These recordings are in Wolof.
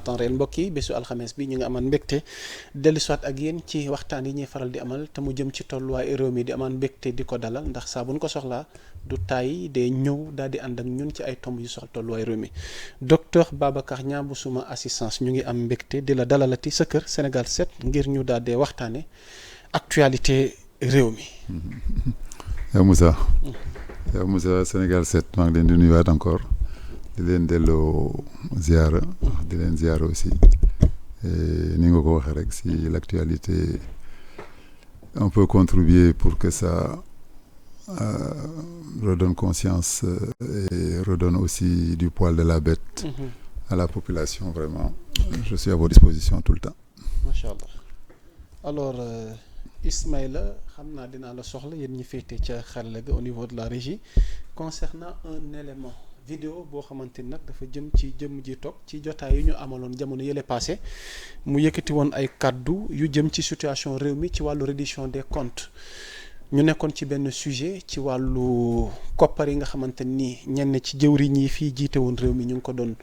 temps réel mbokk yi bésu alxames bi ñu ngi amaan mbégte dellu soit ak yéen ci waxtaan yi ñuy faral di amal te mu jëm ci tolluwaay réew mi di amaan mbégte di ko dalal ndax saa bu ñu ko soxlaa du tàyyi day ñëw daal di ànd ak ñun ci ay tomb yu soxla tolluwaay réew mi docteur Babacar Niang bu suma assistance ñu ngi am mbégte di la dalalati sa kër Sénégal 7 ngir ñu daal di waxtaane actualité réew mi. yow Moussa Sénégal 7 maa ngi leen di nuyuwaat encore di leen delloo ziara di leen ziara aussi ni nga ko waxee rek si l'actualité on peut contribuer pour que ça redonne conscience et redonne aussi du poil de la bête à la population vraiment je suis à votre disposition tout le temps. Macha Allah. Alors Ismaïla xam naa dinaa la soxla yéen ñi féete ca xarala ga au niveau de la régie concernant un élément vidéo boo xamante ni nag dafa jëm ci jëm ji toog ci jotaay yu ñu amaloon jamono yële passé mu yëkkati woon ay kàddu yu jëm ci situation réew mi ci wàllu reddition des comptes ñu nekkoon ci benn sujet ci wàllu koppar yi nga xamante ni ñenn ci jëwriñ yi fii jiite woon réew mi ñu ngi ko doon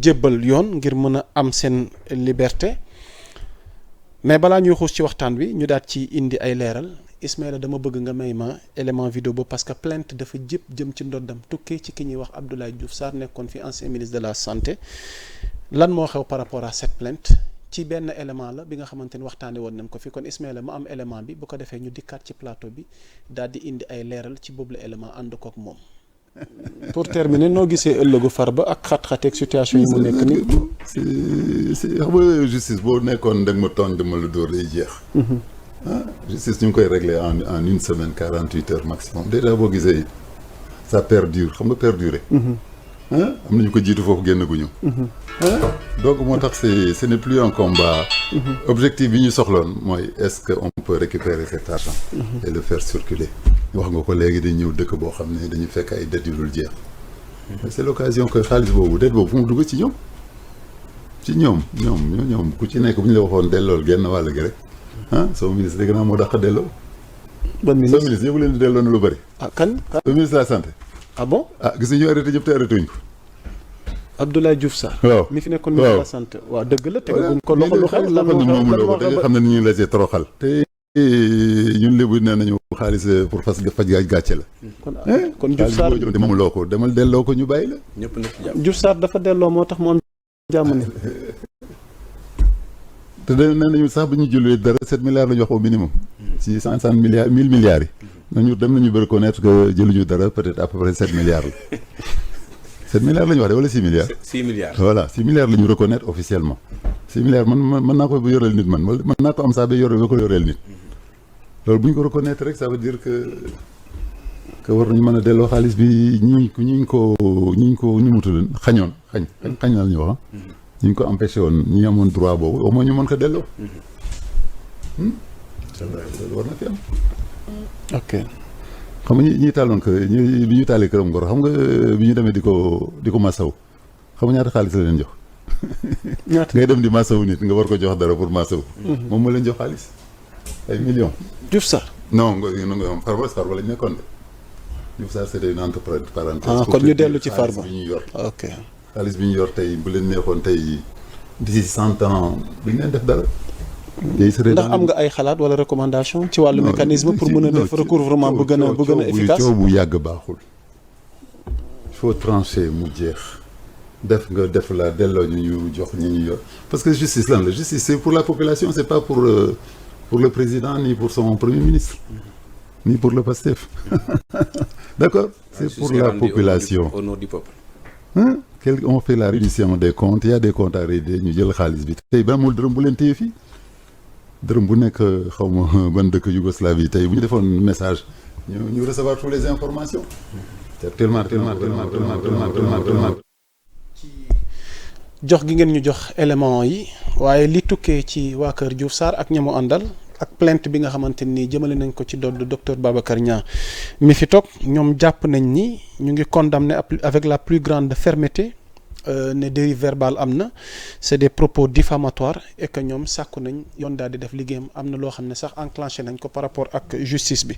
jébbal yoon ngir mën a am seen liberté. mais balaa ñuy xuus ci waxtaan wi ñu daal ci indi ay leeral Ismaïla dama bëgg nga may ma élément vidéo ba parce que plainte dafa jëm ci ndoddam tukkee ci ki ñuy wax Abdoulaye Diouf Sarr nekkoon fi ancien ministre de la santé lan moo xew par rapport à cette plainte ci benn élément la bi nga xamante ni waxtaane woon nañ ko fi kon Ismaïla ma am élément bi bu ko defee ñu dikkaat ci plateau bi daal di indi ay leeral ci boobu la élément ànd kook moom. pour terminer noo gisee ëllëgu Farba ak xat-xateeg situation yi mu nekk nii. si xam nga justice boo nekkoon da nga ma tooñ dama la dóor day jeex. Justice ñu ngi koy régler en une semaine 48 heures maximum déjà boo gisee ça perdure xam nga perdurer. am na ñu ko jiitu foofu génn gu ñu. donc moo tax ce n'est plus un combat. objectif bi ñu soxloon mooy est-ce que on peut récupérer cet argent. et le faire circuler. wax nga ko léegi dañ ñëw dëkk boo xam ne dañu fekk ay dettes yu dul jeex. c'est l'occasion que xaalis boobu dette boobu fu mu dugg ci ñoom. ci ñoom ku ci nekk bu ñu la waxoon dellool genn wàll gi rek soo ministre dégg naa moo dàq delloo. ban ministre soo ministre yëpp leen di delloo na lu bëri. kan. soo ministre de la santé. ah bon. gis nga ñu arrêté ñëpp te arrêté wuñ ko. Abdoulaye Diouf Sarr. waaw mi fi nekkoon ministre de la santé. waaw dëgg la tegaguñ ko loxo lu xel lan moo xew xam ne ni ñu la see toroxal. te ñun lébu nee nañu xaalis pour faj gàcce la. kon Diouf Sarr moom loo ko demal delloo ko ñu bàyyi la. ñëpp nekk ci jàmm. Diouf Sarr dafa delloo moo tax mu am jàmm ni. te nee nañu sax bu ñu jëlee dara 7 milliards la ñu wax au minimum. si 100 milliards 1000 milliards yi. nañu dem nañu ba reconnaître que jëluñu dara peut-être à peu près 7 milliards la. 7 milliards la ñu wax de wala 6 milliards. 6 milliards. voilà 6 milliards la ñu reconnaître officiellement. 6 milliards mën naa ko yoreel nit man mën naa ko am sax ba ko yoreel nit. loolu bu ñu ko reconnaître rek ça veut dire que war nañu mën a delloo xaalis bi ñi ko ñu mu tudd xañ la ñu wax ñu ko empêché woon ñi amoon droit boobu au moins ñu mën ko delloo. c'est vrai loolu war na fi am. ok xam nga ñi taaloon que bi ñu taalee këram ngor xam nga bi ñu demee di ko masaw xam nga ñaata xaalis la leen jox. ñaata ngay dem di masaw nit nga war ko jox dara pour masaw. moom moo leen jox xaalis ay millions. Diouf Sarr. non nga Farba lañ nekkoon de Diouf Sarr c'était une entreprise parenthèse. kon ñu dellu ci Farba xaalis bi ñu yor. ok xaalis bi ñu yor tey bu leen neexoon tey d'ici 100 ans duñ leen def dara. ndax am nga ay xalaat wala recommandation ci wàllu mécanisme pour mën a def recouvrement bu gën a efficace. coow bu yàgg baaxul. il faut trancher mu jeex. def la delloo ñu jox ñu yor parce que justice lan la justice c'est pour la population c'est pas pour le président ni pour son premier ministre ni pour le PASTEF d'accord c'est pour la population au nom du peuple. on fait la reddition des comptes il y a des comptes à régler ñu jël xaalis bi tey ba amul dërëm bu leen téye fii dërëm bu nekk xaw ma ban dëkk Yougoslavie tey bu ñu defoon message ñu recevoir toutes les informations tellement jox gi ngeen ñu jox élément yi waaye li tukkee ci waa kër Diouf Sarr ak ñamu àndal ak plainte bi nga xamante ni jëmale nañ ko ci dodd docteur Babacar Niang mi fi toog ñoom jàpp nañ ni ñu ngi condamné avec la plus grande fermeté ne dérive verbale am na c'est des propos diffamatoires et que ñoom sàkku nañ yoon daal di def liggéeyam am na loo xam ne sax enclenché nañ ko par rapport ak justice bi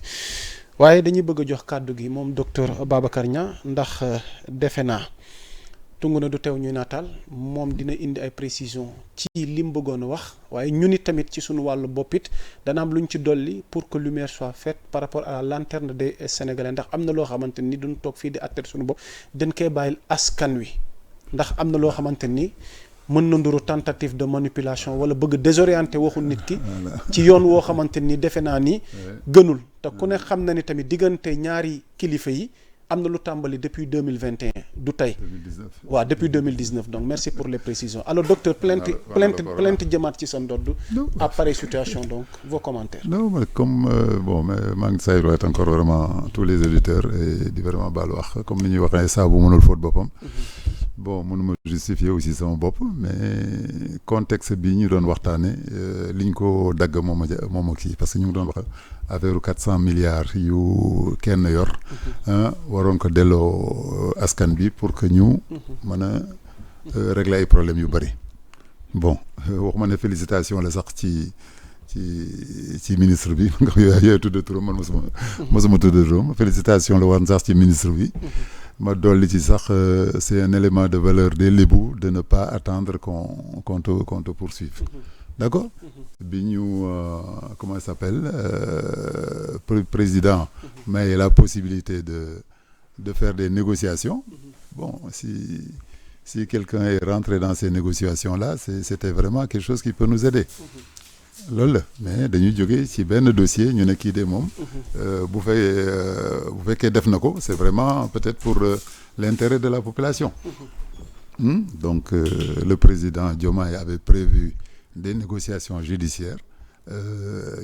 waaye dañuy bëgg a jox kàddu gi moom docteur Babacar Niang ndax defe naa tungu na du teew ñuy nataal moom dina indi ay précisions ci li mu bëggoon a wax waaye ñun it tamit ci suñu wàllu bopp it dana am lu ñu ci dolli pour que lumière soit faite par rapport à la lanterne des Sénégalais ndax am na loo xamante ni duñ toog fii di atteindre suñu bopp dañ koy bàyyil askan wi ndax am na loo xamante ni mën na nduru tentative de manipulation wala bëgg désorienter waxu nit ki ci yoon woo xamante ni defe naa ni gënul te ku ne xam na ni tamit diggante ñaari kilifa yi am na lu tàmbali depuis 2021 du tey waaw depuis 2019 donc merci pour les précisions alors docteur plainte jëmaat ci sa ndodd à pareille situation donc vos commentaires. Non mais comme maa ngi saytu encore vraiment tous les auditeurs et di vraiment baalu wax comme ni ñuy waxee saa bu mënul fóot boppam. Bon mënuma justifier aussi sama bopp mais contexte bi ñu doon waxtaane liñ ko dagg moom a kii parce que ñu ngi doon wax affaire 400 milliards yu kenn yor waroon ko delloo askan bi pour que ñu mën a régler ay problèmes yu bëri bon waxuma ne félicitation la sax ci ministre bi nga xam yooyu tudd turam man mosuma tudd turam félicitation la war sax ci ministre bi ma dolli ci sax c'est un élément de valeur des Lébou de ne pas attendre qu'on te poursuive d'accord bi ñu comment il s'appelle président mais la possibilité de faire des négociations bon si quelqu'un est rentré dans ces négociations là c'était vraiment quelque chose qui peut nous aider loolu la mais dañuy jógee ci benn dossier ñu ne kii de moom bu fekkee def na ko c'est vraiment peut-être pour l'intérêt de la population donc le président Diomaye avait prévu des négociations judiciaires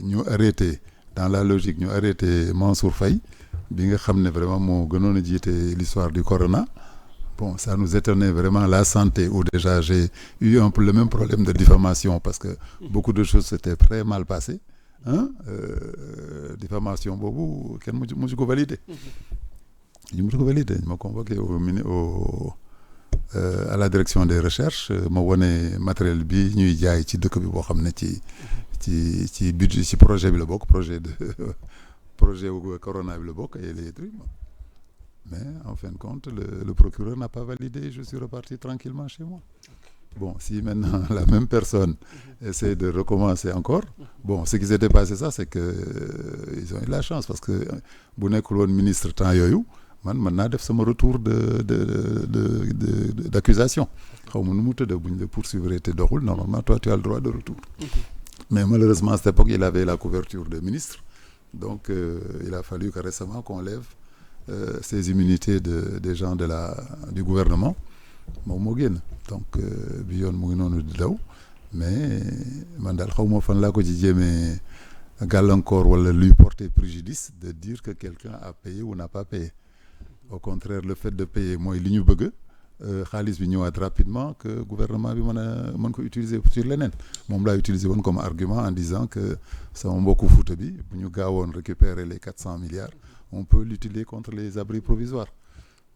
ñu arrêté dans la logique ñu arrêté Mansour Faye bi nga xam ne vraiment moo gënoon a jiite l'histoire du corona bon ça nous étonnait vraiment la santé où déjà j'ai eu un peu le même problème de diffamation parce que beaucoup de choses s'étaient très mal passées diffamation boobu kenn musu ko validé ñu musu ko validé ñu ma convoqué à la direction des recherches ma wone matériel bi ñuy jaay ci dëkk bi boo xam ne ci budget ci projet bi la bokk projet wu corona bi la bokk et les trucs mais en fin de compte le procureur n'a pas validé je suis reparti tranquillement chez moi bon si maintenant la même personne essaie de recommencer encore bon ce qui s'était passé ça c'est que ils ont eu la chance parce que bu nekkul woon ministre temps yooyu man mën naa def sama retour d'accusation xaw ma nu mu tëdd bu ñu la poursuivre te doxul normalement toi tu as le droit de retour mais malheureusement à cette époque il avait la couverture de ministre donc il a fallu que récemment qu'on lève ces immunités des gens du gouvernement moom moo génn donc bi yoon mu ngi noonu di daw mais man daal xaw ma fan laa ko ci jéemee gàllankoor wala lui porter préjudice de dire que quelqu'un a payé ou n'a pas payé au contraire le fait de payer mooy li ñu bëgg xaalis bi ñëwaat rapidement que gouvernement bi mën ko utiliser sur leneen moom laa utiliser woon comme argument en disant que sama mbokku Fuuta bi bu ñu gaawoon récupérer les 400 milliards on peut l'utiliser contre les abris provisoires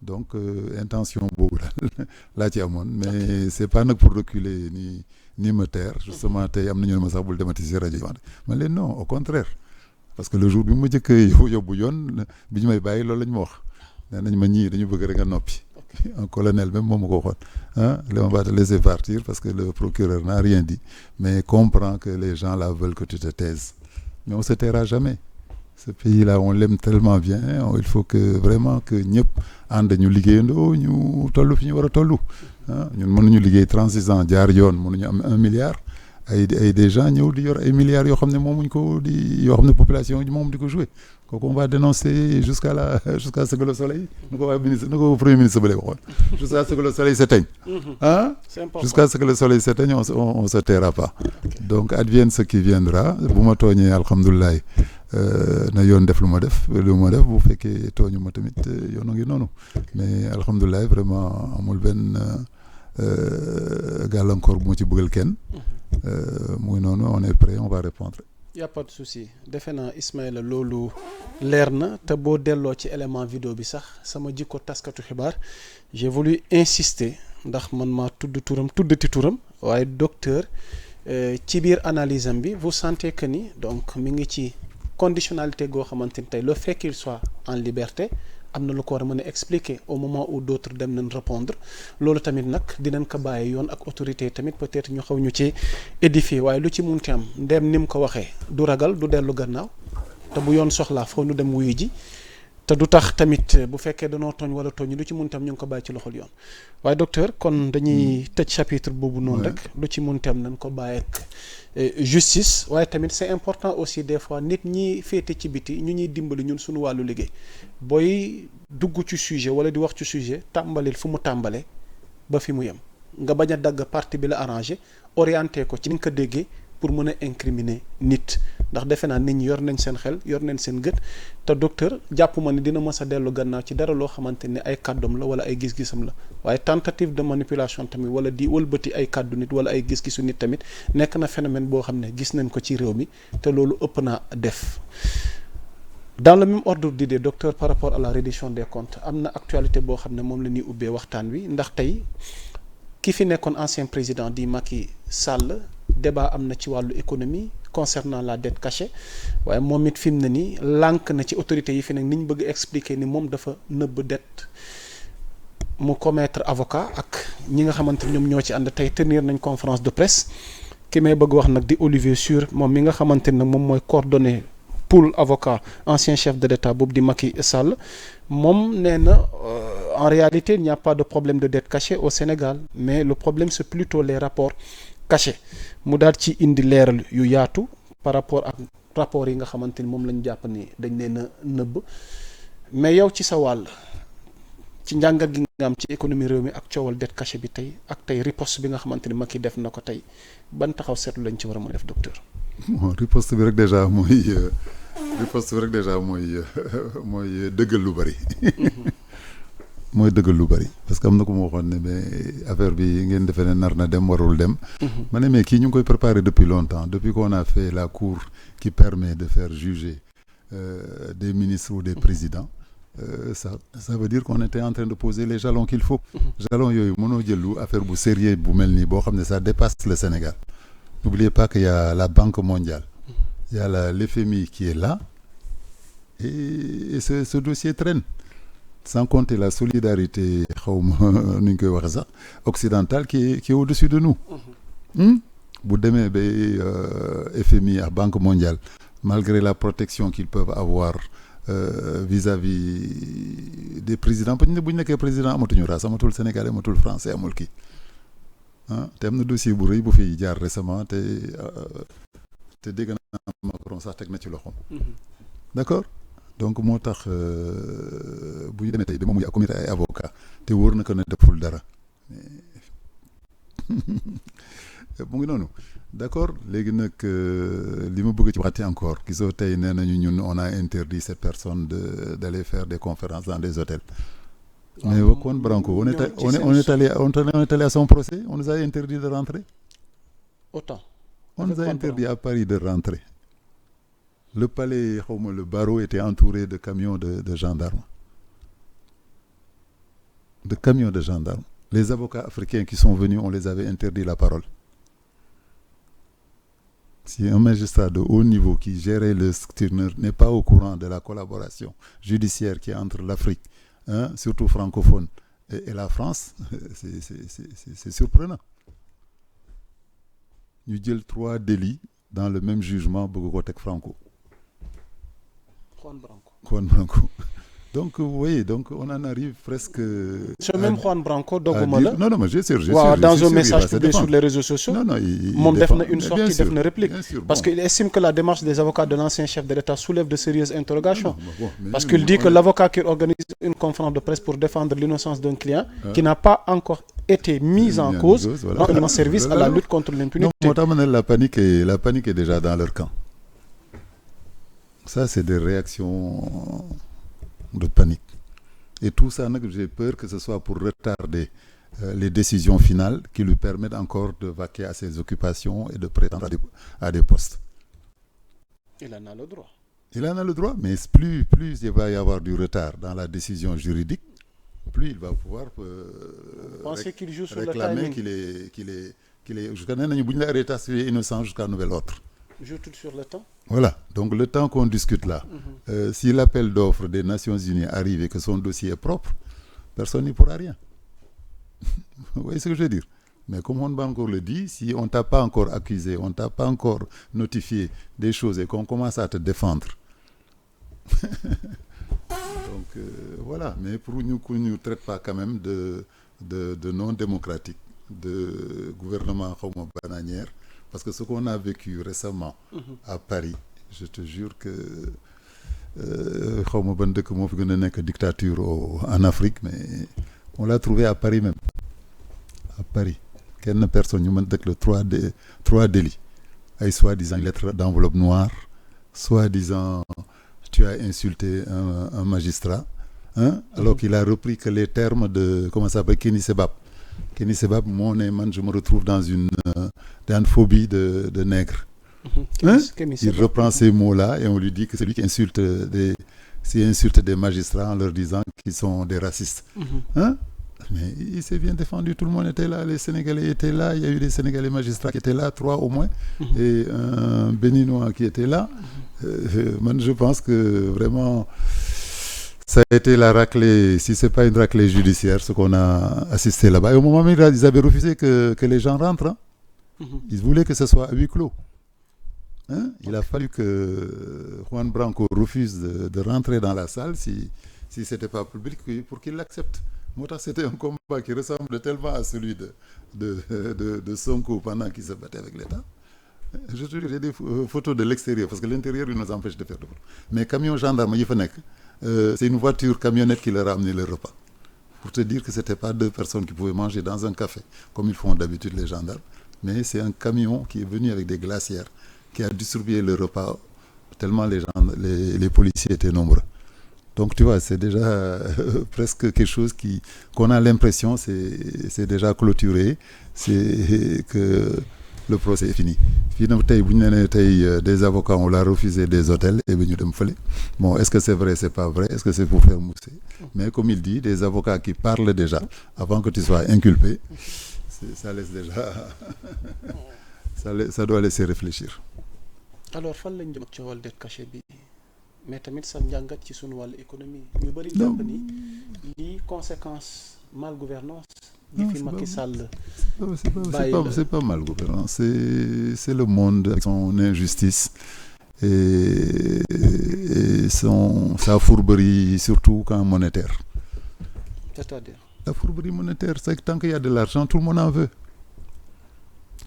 donc intention boobu daal laa ci amoon mais c'est pas nag pour reculer ni me taire justement tey am nañu ne ma sax bul demati ci rajo yi man leen non au contraire parce que le jour bi ma jëkk yóbbu yoon bi ñu may bàyyi loolu lañ ma wax nee nañ ma ñii dañu bëgg rek nga noppi un colonel même moom ma ko waxoon on va te laisser partir parce que le procureur n'a rien dit mais comprend que les gens là veulent que tu te taises mais on se taira jamais ce pays-là on l'aime tellement bien il faut que vraiment que ñëpp ànd ñu liggéeyandoo ñu toll fi ñu war a toll ñun mënuñu liggéey 36 ans jaar yoon mënuñu am 1 milliard ay des gens ñëw di yor ay milliards yoo xam ne moomuñ ko yoo xam ne population yi moom di ko jouer kooku on va dénoncer jusqu'à ce que le soleil nu ko premier ministre ba lay waxoon jusqu'à ce que le soleil s'éteigne jusqu'à ce que le soleil s'éteigne on se taira pas donc advienne ce qui viendra bu ma tooñee alhamdulilah na yoon def lu ma def bu fekkee tooñu ma tamit yoonu ngi noonu mais alhamdulilah vraiment amul benn gàllankoor bu ma ci bëggal kenn mu ngi noonu on est prêt on va répondre. y a pas de souci defe naa Ismaïla loolu leer na te boo delloo ci élément vidéo bi sax sama jikko taskatu xibaar j'ai voulu insister ndax man maa tuddati turam waaye docteur ci biir analyse am bi vous sentez que ni donc mi ngi ci conditionnalité goo xamante ni tey le fait qu'il soit en liberté am na lu ko war a mën a expliquer au moment où d'autres dem nañ répondre loolu tamit nag dinañ ko bàyyi yoon ak autorité tamit peut-être ñu xaw ñu ci édifier waaye lu ci munti am ndem ni mu ko waxee du ragal du dellu gannaaw te bu yoon soxlaa foo nu dem wuyu ji te du tax tamit bu fekkee danoo tooñ wala tooñ lu ci munti am ñu ngi ko bàyyi ci loxol yoon waaye docteur kon dañuy tëj chapitre boobu noonu rek lu ci munti am nañ ko bàyyi ak justice waaye tamit c'est important aussi des fois nit ñi féete ci biti ñu ñuy dimbali ñun suñu wàllu liggéey booy dugg ci sujet wala di wax ci sujet tàmbalil fu mu tàmbalee ba fi mu yem nga bañ a dagg partie bi la arrangé orienté ko ci ni nga ko déggee pour mën a incriminer nit ndax defe naa nit ñi yor nañ seen xel yor nañ seen gët te docteur jàpp ma ni dina mës a dellu gannaaw ci dara loo xamante ne ay kàddoom la wala ay gis-gisam la waaye tentative de manipulation tamit wala di wëlbati ay kàddu nit wala ay gis-gisu nit tamit nekk na phénomène boo xam ne gis nañ ko ci réew mi te loolu ëpp naa def. dans le même ordre d'idée docteur par rapport à la reddition des comptes am na actualité boo xam ne moom la ñuy ubbee waxtaan wi ndax tey ki fi nekkoon ancien président di Macky Sall débat am na ci wàllu économie concernant la dette cachée waaye moom it fi mu ne nii lànk na ci autorités yi fi nekk ni ñu bëgg expliquer ni moom dafa nëbb dette mu commettre avocat ak ñi nga xamante ñoom ñoo ci ànd tey tenir nañ conférence de presse ki may bëgg wax nag di Olivier Sur moom mi nga xamante ne moom mooy coordonné pool avocat ancien chef de l'État boobu di Macky Sall moom nee na en réalité il n'y a pas de problème de dette cachée au Sénégal mais le problème c'est plutôt les rapports cachés mu daal ci indi leeral yu yaatu par rapport ak rapport yi nga xamante ni moom lañ jàpp ni dañ leen a nëbb mais yow ci sa wàll ci njàngat gi nga am ci économie réew mi ak coowal dette cachée bi tey ak tey riposte bi nga xamante ni Macky def na ko tey ban taxaw seetlu lañ ci war a mën a def docteur. bon riposte bi rek déjà mooy dëggal lu bari. mooy dëggal lu bari parce que am na ku ma waxoon ne mais affaire bi ngeen defee ne nar na dem warul dem. ma ne mais kii ñu ngi koy préparer depuis longtemps depuis qu'on a fait la cour qui permet de faire juger des ministres ou des présidents. Ça veut dire qu'on était en train de poser les jalons qu'il faut. jalons yooyu mënoo jëlu affaire bu sérieux bu mel nii boo xam ne ça dépasse le Sénégal. N'oubliez pas qu'il y a la Banque mondiale, il y a l'FMI qui est là, et ce dossier traîne. Sans compter la solidarité occidentale qui est au-dessus de nous. Bu demee ba FMI ak Banque mondiale, malgré la protection qu'ils peuvent avoir vis-à-vis des présidents, bu ñu nekkee président amatuñu race, amatul Sénégalais, amatul français, amul kii. te am na dossier bu rëy bu fi jaar récemment te dégg naa Macron sax teg na ci loxoom. D'accord donc moo tax bu ñu demee tey ba moom muy comité ay avocat te wóor na ko ne deful dara mu ngi noonu d'accord léegi nag li ma bëgg ci waxati encore gisoo tey nee nañu ñun on a interdit cette personne d'aller faire des conférences dans des hôtels. Mais Juan Branco, on est allé à son procès, on nous a interdit de rentrer. Autant. On nous a interdit à Paris de rentrer. Le palais, le barreau était entouré de camions de gendarmes. De camions de gendarmes. Les avocats africains qui sont venus, on les avait interdit la parole. Si un magistrat de haut niveau qui gérait le secteur n'est pas au courant de la collaboration judiciaire qui est entre l'Afrique, surtout francophone, et la France, c'est surprenant. Nous avons 3 délits dans le même jugement Bogotek Franco. Juan Branco. Donc, vous voyez, donc on en arrive presque... Ce même Juan Branco, Dogomala, non, mais j'ai sûr. Dans un message publié sur les réseaux sociaux, il défend une sortie, il défend une réplique. Sûr, parce qu'il estime que la démarche des avocats de l'ancien chef de l'État soulève de sérieuses interrogations. Parce qu'il dit que l'avocat qui organise une conférence de presse pour défendre l'innocence d'un client qui n'a pas encore été mis en cause dans un service à la lutte contre l'impunité. La panique est déjà dans leur camp. Ça, c'est des réactions... de panique. Et tout ça, j'ai peur que ce soit pour retarder les décisions finales qui lui permettent encore de vaquer à ses occupations et de prétendre à des postes. Il en a le droit. Il en a le droit, mais plus il va y avoir du retard dans la décision juridique, plus il va pouvoir penser qu'il joue sur réclamer le timing. qu'il est jusqu'à innocent jusqu'à nouvel ordre. joue tout sur le temps. Voilà, donc le temps qu'on discute là, si l'appel d'offres des Nations Unies arrive et que son dossier est propre, personne n'y pourra rien. Vous voyez ce que je veux dire? Mais comme on encore le dit, si on ne t'a pas encore accusé, on ne t'a pas encore notifié des choses et qu'on commence à te défendre. Donc voilà, mais pour nous qu'on ne nous traite pas quand même de non démocratique, de gouvernement comme bananière, parce que ce qu'on a vécu récemment à Paris, je te jure que xaw ma ban dëkk moo fi gën a nekk dictature en Afrique, mais on l'a trouvé à Paris même. À Paris. Quelle personne ñu mën dëkk la trois délits ay soi-disant lettres d'enveloppe noire, soi-disant tu as insulté un magistrat, hein, alors qu'il a repris que les termes de comment ça s'appelle Kéni Sebab. Kéni Sebab, je me retrouve dans une phobie de nègre. Hein? Il reprend ces mots-là et on lui dit que c'est lui qui insulte des magistrats en leur disant qu'ils sont des racistes. Hein? Mais il s'est bien défendu, tout le monde était là, les Sénégalais étaient là, il y a eu des Sénégalais magistrats qui étaient là, 3 au moins, et un Béninois qui était là. Je pense que vraiment, ça a été la raclée, si ce n'est pas une raclée judiciaire, ce qu'on a assisté là-bas. Et au moment où ils avaient refusé que les gens rentrent, hein. Ils voulaient que ce soit à huis clos. Hein? Il a fallu que Juan Branco refuse de rentrer dans la salle si ce n'était pas public pour qu'il l'accepte. Moi, c'était un combat qui ressemble tellement à celui de Sonko pendant qu'il se battait avec l'État. Je te dis, j'ai des photos de l'extérieur, parce que l'intérieur, il nous empêche de faire de photos. Mais camion gendarme, c'est une voiture camionnette qui leur a amené le repas. Pour te dire que ce n'était pas 2 personnes qui pouvaient manger dans un café, comme ils font d'habitude les gendarmes, mais c'est un camion qui est venu avec des glacières, qui a distribué le repas, tellement les policiers étaient nombreux. Donc tu vois, c'est déjà presque quelque chose qu'on a l'impression c'est déjà clôturé, c'est que le procès est fini. Des avocats, on l'a refusé des hôtels et venu de Mfele. Bon, est-ce que c'est vrai, c'est pas vrai, est-ce que c'est pour faire mousser? Mais comme il dit, des avocats qui parlent déjà avant que tu sois inculpé, ça laisse déjà... ça doit laisser réfléchir. Alors, fan lañ jëm ak ci wàllu dette cachée bi mais tamit sa njàngat ci sunu wàllu économie ñu bëri jàpp ni lii conséquence mal gouvernance gi fi Macky Sall c'est pas mal gouvernance, c'est le monde avec son injustice et sa fourberie, surtout quand monétaire. C'est-à-dire la fourberie monétaire, c'est que tant qu'il y a de l'argent, tout le monde en veut.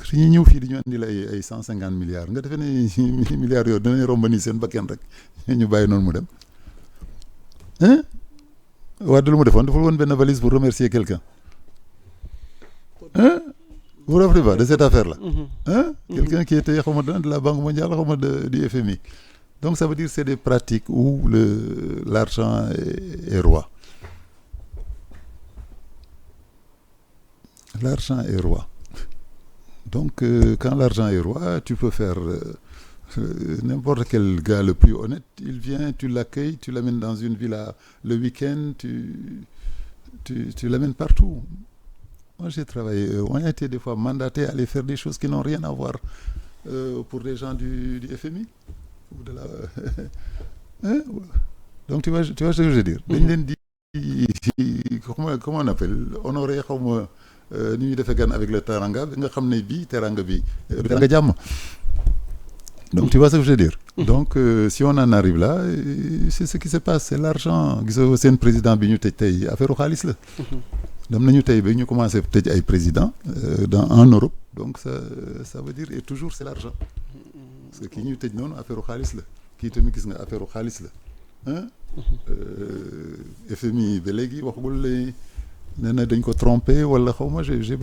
Si ñu ñëw fii di ñu andil ay 150 milliards nga defee ne milliards yooyu danañ romb nii seen bakkan rek ñu bàyyi noonu mu dem. Hein? Wade lu mu defoon dafa woon benn valise pour remercier quelqu'un. Hein? Vous vous rappelez pas de cette affaire-là? Hein? Quelqu'un qui était de la Banque mondiale, du FMI. Donc ça veut dire que c'est des pratiques où l'argent est roi. L'argent est roi. Donc, quand l'argent est roi, tu peux faire n'importe quel gars le plus honnête. Il vient, tu l'accueilles, tu l'amènes dans une villa le week-end, tu l'amènes partout. Moi, j'ai travaillé, on a été des fois mandatés à aller faire des choses qui n'ont rien à voir pour les gens du FMI. Ou de la, hein? Donc, tu vois ce que je veux dire. Comment on appelle? Honoré comme... ni ñuy defee gan avec le teranga nga xam ne bii teranga bi teranga jàmm. Donc tu vois ce que je veux dire. Donc si on en arrive là, c'est ce qui se passe, c'est l'argent. Gisoo seen président bi ñu tëj tey affaire u xaalis la. dem nañu tey ba ñu commencé tëj ay président en Europe, donc ça veut dire et toujours c'est l'argent. Parce que kii ñu tëj noonu affaire u xaalis la, kii tamit gis nga affaire u xaalis la. Hein? FMI ba léegi waxagul lay nee dañ ko trompé wala xaw ma j'ai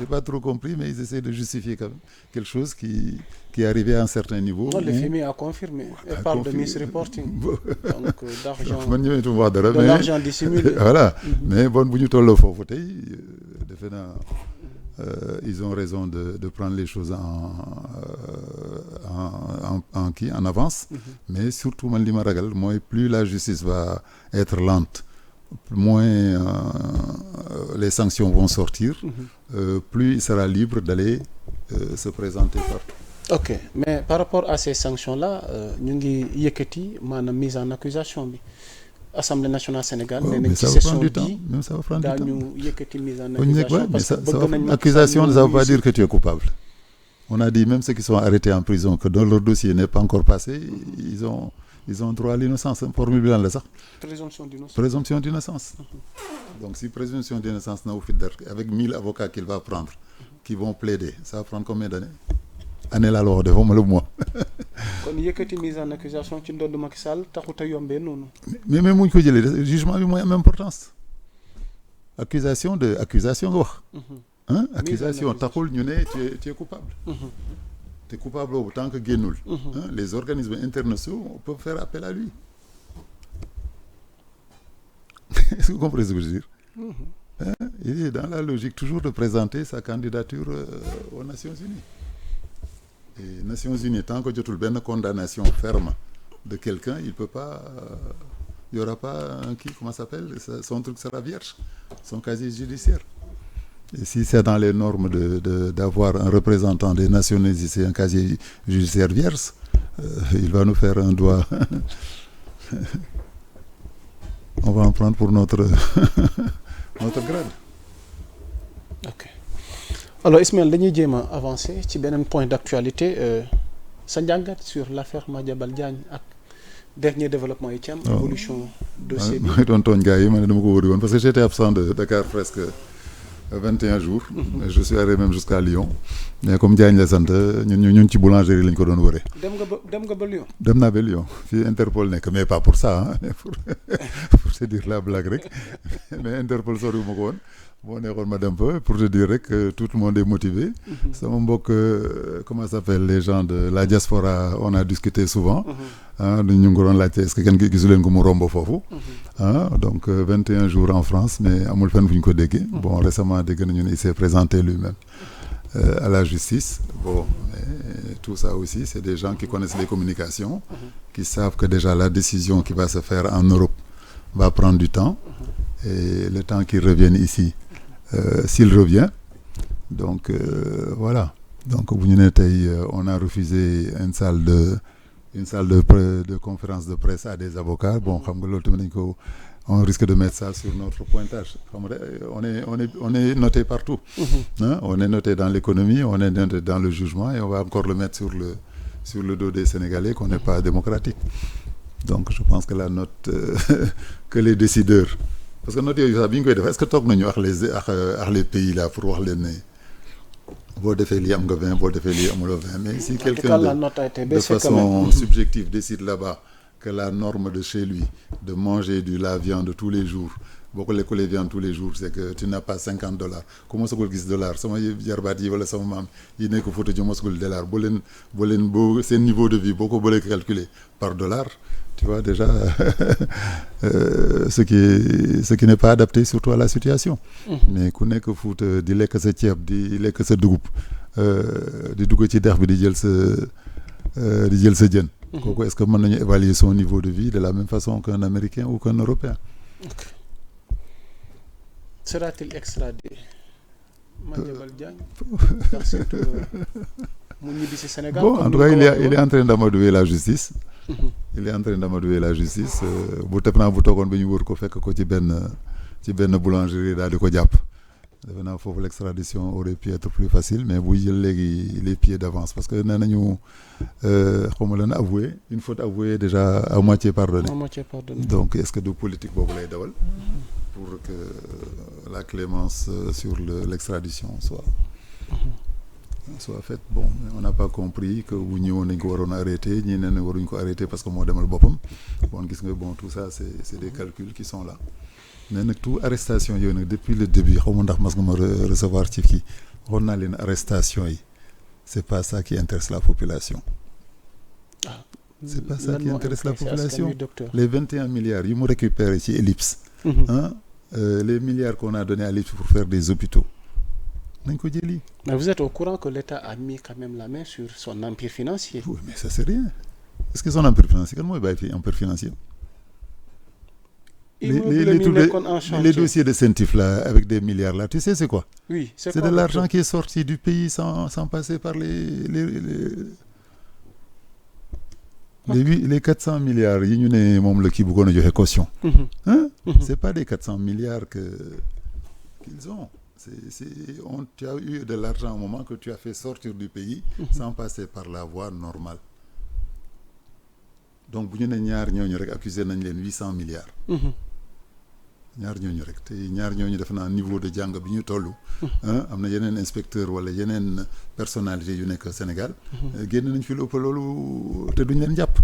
pas trop compris, mais ils essaient de justifier quand même quelque chose qui est arrivé à un certain niveau. Le FMI a confirmé. Elle parle de misreporting. Donc d'argent. Man ñëwee tu wax dara, de l'argent dissimulé. Voilà. Mais bon bu ñu tolloo foofu tey defe naa ils ont raison de prendre les choses en avance. Mais surtout man li ma ragal mooy plus la justice va être lente, moins les sanctions vont sortir, plus il sera libre d'aller se présenter partout. ok mais par rapport à ces sanctions là ñu ngi yëkkati maanaam mise en accusation bi Assemblée nationale Sénégal. nee nañ ci session bii même ça va prendre du temps. daañu yëkkati mise en accusation parce que bëgg nañ accusation ne ça veut pas dire que tu es coupable. On a dit même ceux qui sont arrêtés en prison que dans leur dossier n'est pas encore passé, ils ont droit à l'innocence. Formule bi lan la sax. Présomption d'innocence. Donc si présomption d'innocence na fi dara avec 1000 avocats qu'il va prendre qui vont plaider, ça va prendre combien d'années? Année laa la wax de xawma la mois. kon yëkkati mise en accusation ci ndodd Macky Sall taxut a yombee noonu. mais mu ñu ko jëlee jugement bi mooy am importance. accusation nga wax. Accusation taxul ñu ne tu es coupable. te coupable boobu tant que génnul. Les organismes internationaux peuvent faire appel à lui. Est-ce que vous comprenez ce que je veux dire? Il est dans la logique toujours de présenter sa candidature aux Nations Unies. Et Nations Unies tant que jotul benn condamnation ferme de quelqu'un il peut pas il y aura pas comment ça s'appelle son truc sera vierge, son casier judiciaire. Et si c'est dans les normes d'avoir un représentant des Nations Unies, c'est un casier judiciaire vierge, il va nous faire un doigt. On va en prendre pour notre grade. Ok. Alors Ismaël dañuy jéem a avancer ci beneen point d'actualité sa njàngat sur l'affaire Madiambal Diagne ak dernier développement yi ci am. évolution dossier bi. maa ngi doon tooñ gars yi ma ne dama ko wëri woon parce que j'étais absent de Dakar presque 21 jours. Je suis allé même jusqu'à Lyon. mais comme Diagne la sant ñun ci boulangerie lañ ko doon wëree. dem nga ba Lyon. dem naa ba Lyon fii Interpol nekk mais pas pour ça mais pour te dire la blague rek mais Interpol soriwuma ko woon. boo neexoon ma dem fa pour te dire rek tout le monde est motivé. sama mbokk comment ça s'appelle les gens de la diaspora on a discuté souvent. ñu ngi ko doon laajte est-ce que kenn gisu leen ko mu romb foofu. Donc 21 jours en France mais amul fenn fu ñu ko déggee. bon récemment dégg nañu ne il s'est présenté lui-même à la justice. bon mais tout ça aussi c'est des gens qui connaissent les communications. qui savent que déjà la décision qui va se faire en Europe va prendre du temps. Et le temps qu'il revienne ici. S'il revient donc voilà donc bu ñu ne tey on a refusé une salle de conférence de presse à des avocats bon xam nga loolu tamit dañ ko on risque de mettre ça sur notre pointage xam nga on est noté partout. On est noté dans l'économie on est noté dans le jugement et on va encore le mettre sur le dos des Sénégalais qu'on n'est pas démocratique donc je pense que la note que les décideurs parce que note yooyu sax bi ñu koy def est-ce que toog nañu ak les pays là pour wax leen ne boo defee lii am nga 20 boo defee lii amuloo 20 mais si quelqu'un de façon subjective décide là-bas que la norme de chez lui de manger la viande tous les jours boo ko lekkulee viande tous les jours c'est que tu n'as pas $50 ku mosagul gis dollar sama jarbaat yi wala sama maam yi nekk photo ji mosagul dollar boo seen niveau de vie boo ko bëlee calculer par dollar tu vois déjà ce qui n'est pas adapté surtout à la situation. mais ku nekk Fuuta di lekk sa ceeb di lekk sa dugub di dugg ci dex bi di jël sa jën. kooku est-ce que mën nañu évaluer son niveau de vie de la même façon qu'un Américain ou qu'un Européen. Okay. Sera-t-il extradé Madiambal Diagne dans cette mu ñibbi ci Sénégal. Bon en tout cas il est en train d'amadouer la justice. Il est en train d'amadouer la justice bu teg naa bu toogoon ba ñu wër ko fekk ko ci benn boulangerie daal di ko jàpp defe naa foofu l'extradition aurait pu être plus facile mais buy jël léegi les pieds d'avance parce que nee nañu xawma lan avoué une faute avouée déjà à moitié pardonnée. Donc est-ce que du politique boobu lay dawal pour que la clémence sur l'extradition soit faite bon on n'a pas compris que bu ñëwoon nañ ko waroon arrêter ñii nee na waruñ ko arrêter parce que moo demal boppam bon gis nga bon tout ça c'est des calculs qui sont là mais nag tout arrestation yooyu nag depuis le début xaw ma ndax mas nga ma recevoir ci kii waxoon naa leen arrestation yi c'est pas ça qui intéresse la population. C'est pas ça qui intéresse la population. Les 21 milliards yi mu récupéré ci Ellipse. Les milliards qu'on a donné à Ellipse pour faire des hôpitaux. nañ ko jëli. Mais vous êtes au courant que l'État a mis quand même la main sur son empire financier. Oui, mais ça c'est rien. Est-ce que son empire financier kan mooy bàyyi fii empire financier. les dossiers de Sentif là avec des milliards là, tu sais c'est quoi? Oui, c'est de l'argent qui est sorti du pays sans passer par les 400 milliards yi ñu ne moom la kii bëggoon a joxe caution. Hein? C'est pas des 400 milliards qu'ils ont. Tu as eu de l'argent au moment que tu as fait sortir du pays sans passer par la voie normale. Donc bu ñu ne ñaar ñooñu rek accusé nañ leen 800 milliards. ñaar ñooñu rek te ñaar ñooñu def naa niveau de jàng bi ñu toll. am na yeneen inspecteur wala yeneen personnalité yu nekk Sénégal. génn nañ fi lu ëpp loolu te duñ leen jàpp.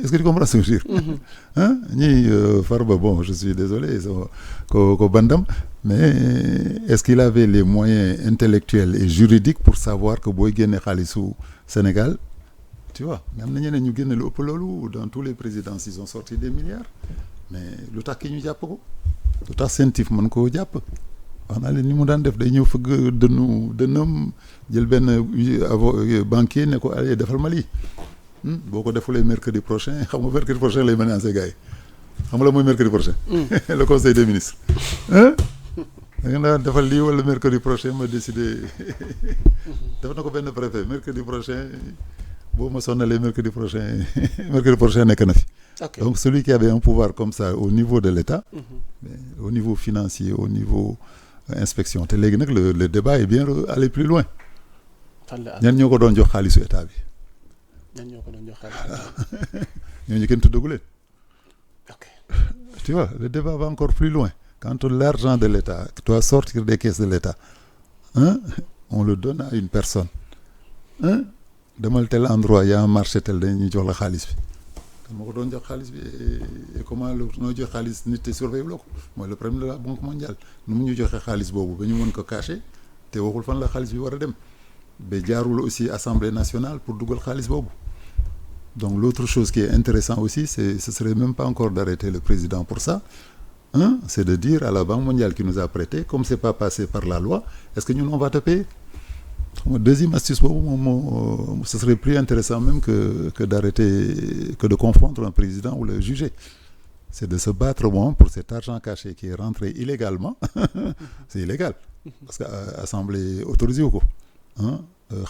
Est-ce que tu comprends ce que je veux dire? ñii Farba, bon, je suis désolé ko bandam, mais est-ce qu'il avait les moyens intellectuels et juridiques pour savoir que booy génne xaalisu Sénégal, tu vois, mais am na ñeneen ñu génne lu ëpp loolu dans tous les présidences ils ont sorti des milliards, mais lu tax ki ñu jàpp ko, lu tax Sentif mën koo jàpp. wax naa leen ni mu daan def day ñëw fëgg dënnam jël benn banquier ne ko allez defal ma lii. boo ko defulee mercredi prochain xam nga mercredi prochain lay menacé gars yi xam nga la mooy mercredi prochain. Le conseil des ministres. da nga daan defal lii wala mercredi prochain ma décidé def na ko benn préfet mercredi prochain boo ma sonnalee mercredi prochain nekk na fi. Okay. Donc celui qui avait un pouvoir comme ça au niveau de l'État, mais au niveau financier, au niveau inspection te léegi nag le débat est bien allé plus loin. ñan ñoo ko doon jox xaalisu état bi. ñooñu kenn tuddagu leen. Ok. Tu vois, le débat va encore plus loin. Quand l'argent de l'État doit sortir des caisses de l'État, on le donne à une personne. Demal tel endroit y a un marché tel dañuy jox la xaalis bi. kan moo ko doon jox xaalis bi et comment noo jox xaalis nit te surveille loo ko mooy le problème de la Banque mondiale nu mu ñu joxe xaalis boobu ba ñu mën ko cacher te waxul fan la xaalis bi war a dem. ba jaarul aussi Assemblée nationale pour dugal xaalis boobu. Donc l'autre chose qui est intéressant aussi ce serait même pas encore d'arrêter le président pour ça, c'est de dire à la Banque mondiale qui nous a prêté, comme c'est pas passé par la loi, est-ce que nous on va te payer? Deuxième astuce boobu moom ce serait plus intéressant même que d'arrêter, que de confondre un président ou le juger. C'est de se battre pour cet argent caché qui est rentré illégalement. C'est illégal parce que Assemblée autorisé wu ko.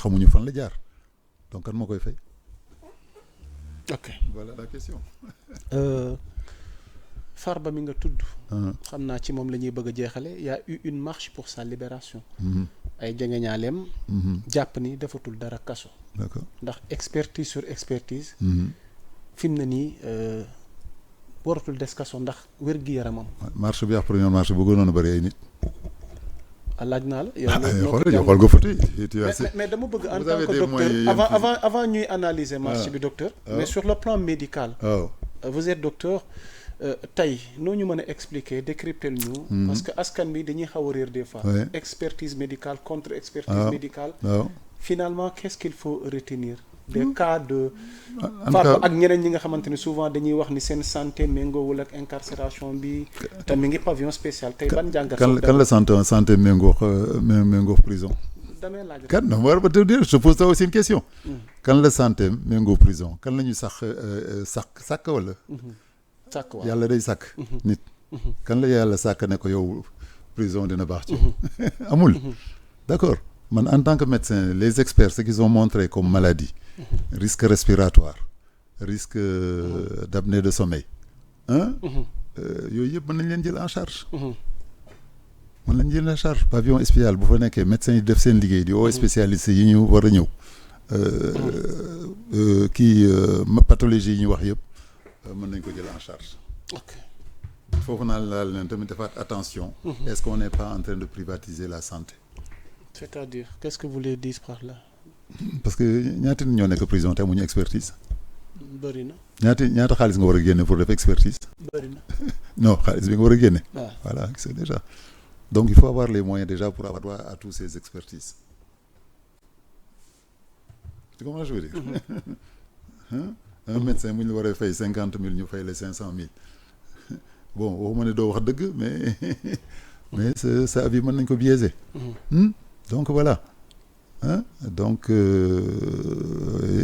xamuñu fan la jaar donc kan moo koy fay. Ok, voilà la question. Farba mi nga tudd. xam naa ci moom la ñuy bëgg a jeexale. Y a eu une marche pour sa libération. ay jegeñaaleem. jàpp ni defatul dara kaso. D'accord. ndax expertise sur expertise. fi mu ne nii waratul des kaso ndax wér-gi-yaramam. marche bi après ñoom marche bu gënoon a bëri ay nit. laaj naa la yow xool nga photo mais dama bëgg en tant que docteur avant ñuy analyser marche bi docteur. mais sur le plan médical. vous êtes docteur tey noo ñu mën a expliquer décrypter ñu. parce que askan bi dañuy xaw a réer des fois. expertise médicale contre expertise médicale. Finalement qu'est-ce qu'il faut retenir. des cas de. Farba ak ñeneen ñi nga xamante ne souvent dañuy wax ni seen santé méngoowul ak incarcération bi te mi ngi pavillon spécial tey ban jàngat. kan la santé méngoo prison. damay laaj kan non war ba te dire je pose aussi une question. kan la santé méngoo prison kan la ñu sàkk wala. sàkk waaw yàlla day sàkk. nit kan la yàlla sàkk ne ko yow prison dina baax ci. amul d'accord man en tant que médecin les experts ce qu'ils ont montré comme maladie. Risque respiratoire risque d'apnée de sommeil yooyu yëpp mën nañ leen jël en charge. mën nañ jël en charge pavillon spécial bu fa nekkee médecins yi def seen liggéey di woo spécialistes yi ñu war a ñëw pathologie yi ñu wax yëpp mën nañ ko jël en charge. foofu naa laal leen tamit defaat attention. Est-ce qu'on n'est pas en train de privatiser la santé? C'est-à-dire qu'est-ce que vous voulez dire par là? Parce que ñaata nit ñoo nekk prison te amuñu expertise. bëri na. ñaata xaalis nga war a génne pour def expertise. bëri na. non xaalis bi nga war a génne. Voilà c'est déjà. Donc il faut avoir les moyens déjà pour avoir droit à tous ces expertises. Tu comprends ce que je veux dire? Un médecin bu ñu la war a fay 50 000 ñu fay les 500 000 bon waxuma ne doo wax dëgg mais sa vie mën nañ ko biaiser. Donc voilà. Hein? Donc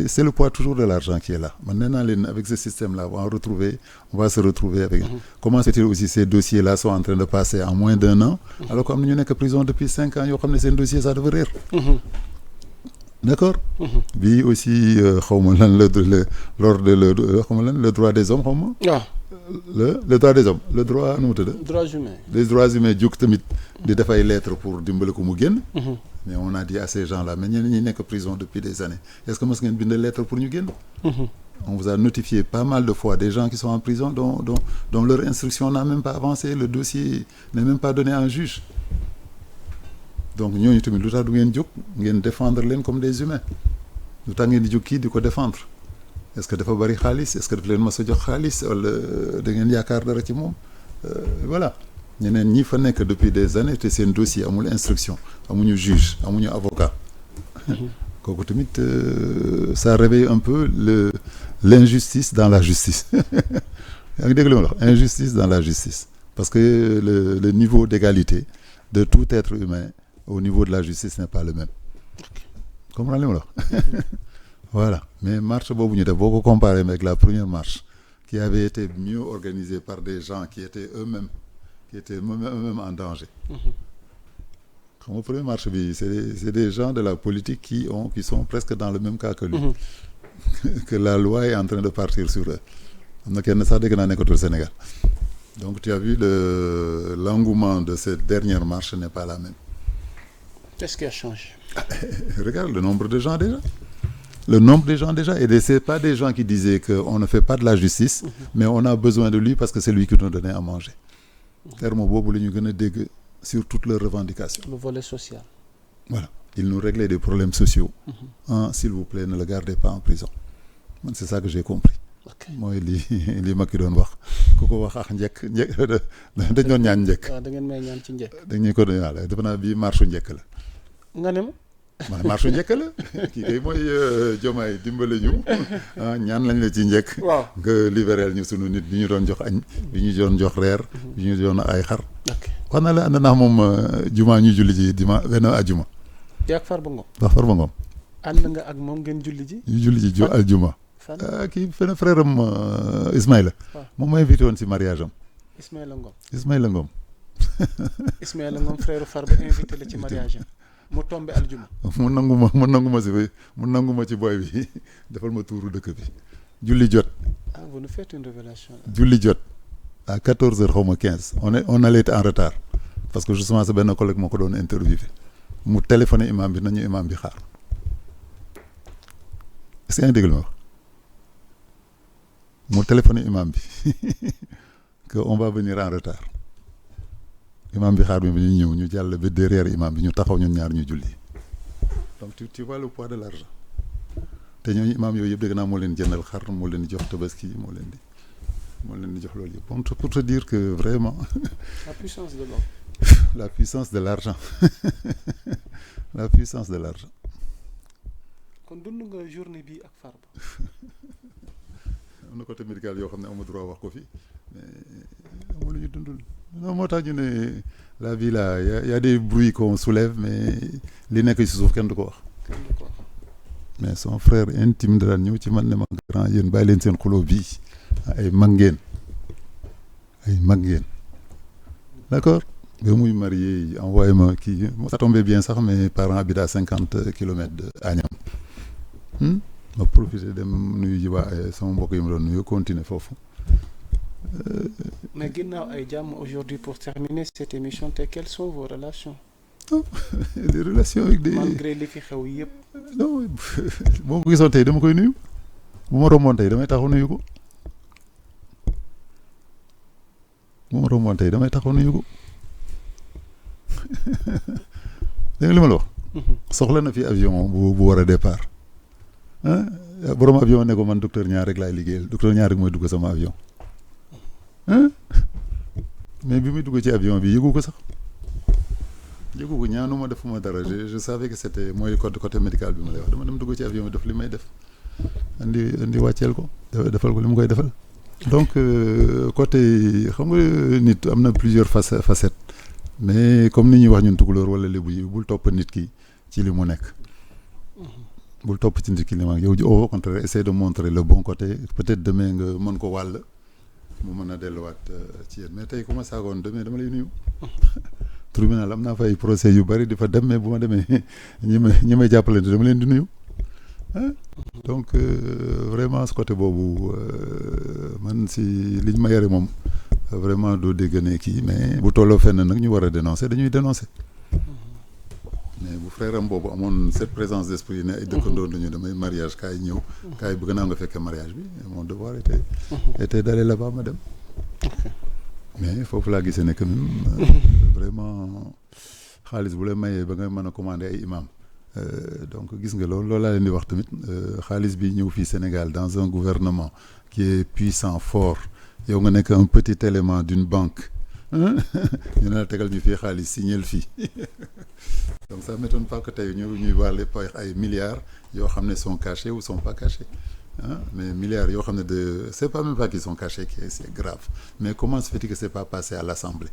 c'est le poids toujours de l'argent qui est là. Maintenant, avec ce système-là, on va se retrouver avec. Comment c'est-il aussi ces dossiers-là sont en train de passer en moins d'1 an, alors qu'on n'est que prison depuis 5 ans, yoo xam ne seen dossier ça devrait réer. D'accord. Bi aussi xaw ma lan le droit des hommes xaw ma. waaw. le droit des hommes le droit nu mu tudd. droits humains. les droits humains jóg tamit di def ay lettres pour dimbali ko mu génn. Mais on a dit à ces gens-là mais ñeneen ñi nekk prison depuis des années est-ce que mos ngeen bind lettre pour ñu génn. On vous a notifié pas mal de fois des gens qui sont en prison dont leur instruction n'a même pas avancé, le dossier n'est même pas donné à un juge. Donc ñooñu tamit lu tax du ngeen jóg ngeen défendre leen comme des humains lu tax ngeen di jóg kii di ko défendre est-ce que dafa bari xaalis est-ce que dafa leen mas a jox xaalis wala da ngeen yaakaar dara ci moom voilà ñeneen ñi fa nekk depuis des années te seen dossier amul instruction amuñu juge amuñu avocat kooku tamit ça réveille un peu l'injustice dans la justice yaa ngi dégg li ma la wax injustice dans la justice parce que le niveau d'égalité de tout être humain au niveau de la justice n'est pas le même. Comprends li ma la wax voilà mais marche boobu ñu def boo ko comparé avec la première marche qui avait été mieux organisée par des gens qui étaient eux-mêmes en danger. Xam nga première marche bi c'est des gens de la politique qui sont presque dans le même cas que lui. Que la loi est en train de partir sur eux. Am na kenn sax dégg naa nekkatul Sénégal. Donc tu as vu l'engouement de cette dernière marche n'est pas la même. Qu'est-ce qui a changé? Regarde le nombre de gens déjà. Le nombre de gens déjà et c'est pas des gens qui disaient qu'on ne fait pas de la justice, mais on a besoin de lui parce que c'est lui qui nous donnait à manger. Terme boobu la ñu gën a dégg sur toutes leurs revendications. Le volet social. Voilà. Il nous réglait des problèmes sociaux. S'il vous plaît, ne le gardez pas en prison. Man, c'est ça que j'ai compris. Mooy li Macky doon wax ku ko wax ak njëkk dañ doon ñaan njëkk. waaw da ngeen may ñaan ci njëkk. dañuy ko doon yàlla defe naa bii marche njëkk la. nga ne ma. man marche njëkk la kii kay mooy Diomaye dimbale ñu ñaan lañ la ci njëkk. waaw nga libéral ñu sunu nit bi ñu doon jox añ. bi ñu doon jox reer. bi ñu doon ay xar. wax na la ànd naa moom juma ñu julli ji benn ajuma. yaa ak Farba Ngom. wax Farba Ngom. ànd nga ak moom ngeen julli ji. ñu julli ji aljuma. kii fenn frère am Ismaïla. moom ma invité woon si mariage am. Ismaïla Ngom. Ismaïla Ngom frère Farba invité la ci mariage am mu tombé aljuma. mu nangu ma ci boy bi defal ma tuuru dëkk bi. julli jot. Vous nous faites une révélation. julli jot à 14h xaw ma 15 on allait être en retard parce que justement sa benn collègue moo ko doon interviewé mu téléphoné imam bi nañu imam bi xaar est-ce que yaa ngi dégg li ma wax mu téléphoné imam bi que on va venir en retard imam bi xaar bi ñu ñëw ñu jàll ba derrière imam bi ñu taxaw ñun ñaar ñu julli donc tu vois le poids de l'argent te ñooñu imam yooyu yëpp dégg naa moo leen jëndal xar moo leen di jox tabaski moo leen di jox loolu yëpp pour te dire que vraiment la puissance de l'homme. La puissance de l'argent la puissance de l'argent. kon dund nga journée bi ak Farba. am na côté médical yoo xam ne amu droit wax ko fi mais amu lu ñu dundul non moo tax ñu ne la vie là y a des bruits qu'on soulève mais li nekk ci suuf kenn du ko wax. mais son frère intime daan ñëw ci man ne ma grand yéen bàyyi leen seen xuloo bii ay mag ngeen d'accord ba muy marié envoyé ma kii ça tombait bien sax mes parents habitent à 50 kilomètres de Agnam ma profité dem nuyu ji waa sama mbokk yi ma doon nuyu continuer foofu. Mais ginnaaw ay jàmm aujourd'hui pour terminer cette émission te quelles sont vos relations? Les relations avec des malgré li fi xew yëpp. non boo ko gisoon tey dama koy nuyu bu ma romboon tey damay taxaw nuyu ko dégg nga li ma la wax. soxla na fi avion bu war a départ borom avion ne ko man docteur ñaar rek laay liggéeyal docteur ñaar rek mooy dugg sama avion mais bi muy dugg ci avion bi yëgu ko sax yëgu ko ñaanuma defuma dara je savais que c'était mooy côté médical bi ma lay wax dama dem dugg ci avion bi def li may def andi wàcceel ko defal ko li mu koy defal donc côté xam nga nit am na plusieurs facettes mais comme ni ñuy wax ñun tukulóor wala lébu yi bul topp nit ki ci li mu nekk bul topp ci nit ki li ma yow au contraire essaie de montrer le bon côté peut-être demain nga mën ko wàll mu mën a delluwaat ci yéen mais tey ku ma saagoon demain dama lay nuyu. tribunal am naa fa ay procès yu bari di fa dem mais bu ma demee ñi may jàppalante dama leen di nuyu donc vraiment ce côté boobu man si liñ ma yare moom vraiment doo dégg ne kii mais bu tolloo fenn nag ñu war a dénoncer dañuy dénoncer mais bu frère am boobu amoon cette présence d'esprit ne ay dëkkandoo dañu damay mariage kaay ñëw kaay bëgg naa nga fekkee mariage bi mon devoir était d'aller là-bas ma dem mais foofu laa gisee ne quand même vraiment xaalis bu la mayee ba nga mën a commander ay imam donc gis nga loolu laa leen di wax tamit xaalis bi ñëw fii Sénégal dans un gouvernement qui est puissant fort yow nga nekk un petit élément d'une banque ñu ne la tegal ñu fii xaalis signal fii donc ça m'étonne pas que tey ñuy wàlle ay milliards yoo xam ne sont cachés ou sont pas cachés mais milliards yoo xam ne c'est pas même pas qu'ils sont cachés qui c'est grave mais comment se fait-il que c'est pas passé à l'Assemblée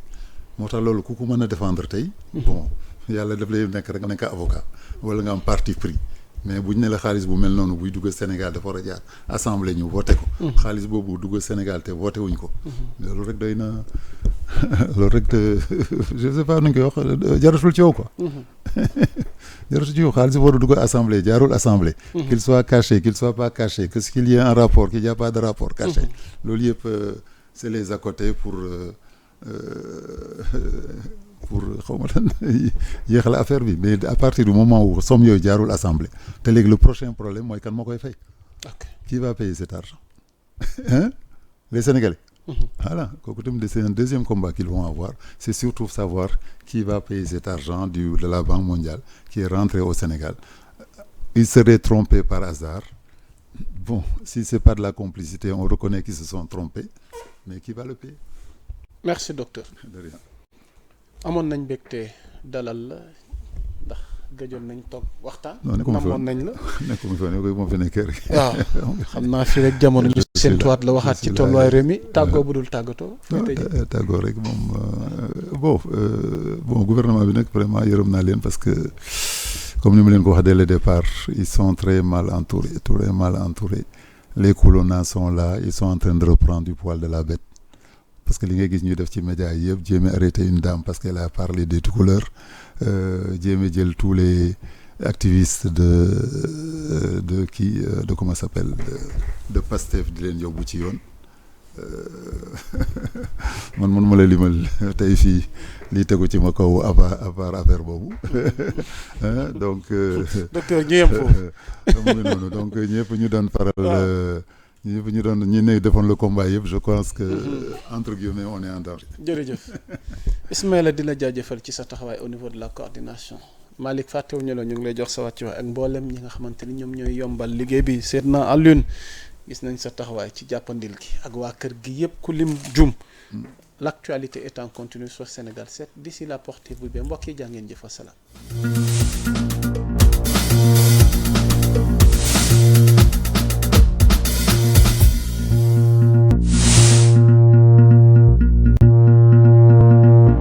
moo tax loolu ku ko mën a défendre tey bon yàlla daf lay nekk rek nga nekk avocat wala nga am parti pris mais buñ ne la xaalis bu mel noonu buy dugg Sénégal dafa war a jaar assemblée ñu voté ko xaalis boobu dugg Sénégal te voté wuñ ko loolu rek doy na loolu rek je sais pas nu ñu koy wax jaratul ci yow quoi jaratul ci yow xaalis boobu war a dugg assemblée jaarul assemblée qu'il soit caché qu'il soit pas caché que ce qu'il y ait un rapport qu'il y a pas de rapport caché loolu yëpp c'est les à côté pour xaw ma lan yéexal affaire bi mais à partir du moment où somme yooyu jaarul assemblée te léegi le prochain problème mooy kan moo koy fay. Qui va payer cet argent les Sénégalais. Voilà kooku tamit c'est un deuxième combat qu'ils vont avoir c'est surtout savoir qui va payer cet argent de la Banque mondiale qui est rentré au Sénégal. Ils seraient trompés par hasard. Bon, si c'est pas de la complicité, on reconnaît qu'ils se sont trompés, mais qui va le payer? Merci docteur. De rien. amoon nañ mbégte dalal la ndax gëjoon nañ toog waxtaan. namoon nañ la. nekkuma fi woon moo fi nekkee rek. waaw xam naa fii rek jamono ñu séntuwaat la waxaat ci tolluwaay réew mi tàggoo bu dul tàggatoo. tàggoo rek moom bon gouvernement bi nag vraiment yërëm naa leen parce que comme ni ma leen ko wax dès le départ ils sont très mal entourés les colonnades sont là ils sont en train de reprendre du poil de la bête. Parce que li ngay gis ñuy def ci médias yi yëpp jéem a arrêté une dame parce qu'elle a parlé des couleurs jéem a jël tous les activistes de comment ça s'appelle de Pastef di leen yóbbu ci yoon man ma la limal tey fii lii tegu ci ma kaw à part affaire boobu donc. docteur ñu yem foofu. noonu donc ñëpp ñu doon faral. ñi ne defoon le combat yëpp je pense que entre guillemets on est en danger. jërëjëf Ismaïla di la jaajëfal ci sa taxawaay au niveau de la coordination Malick fàttewuñu la ñu ngi lay jox sa wàccuwaay ak mboolem ñi nga xamante ni ñoom ñooy yombal liggéey bi seet na Alioune gis nañ sa taxawaay ci jàppandil gi ak waa kër gi yëpp ku lim jum. L'actualité est en continu sur Sénégal 7 d'ici là portez-vous bien mbokk yi jaa ngeen jëf wa salaam.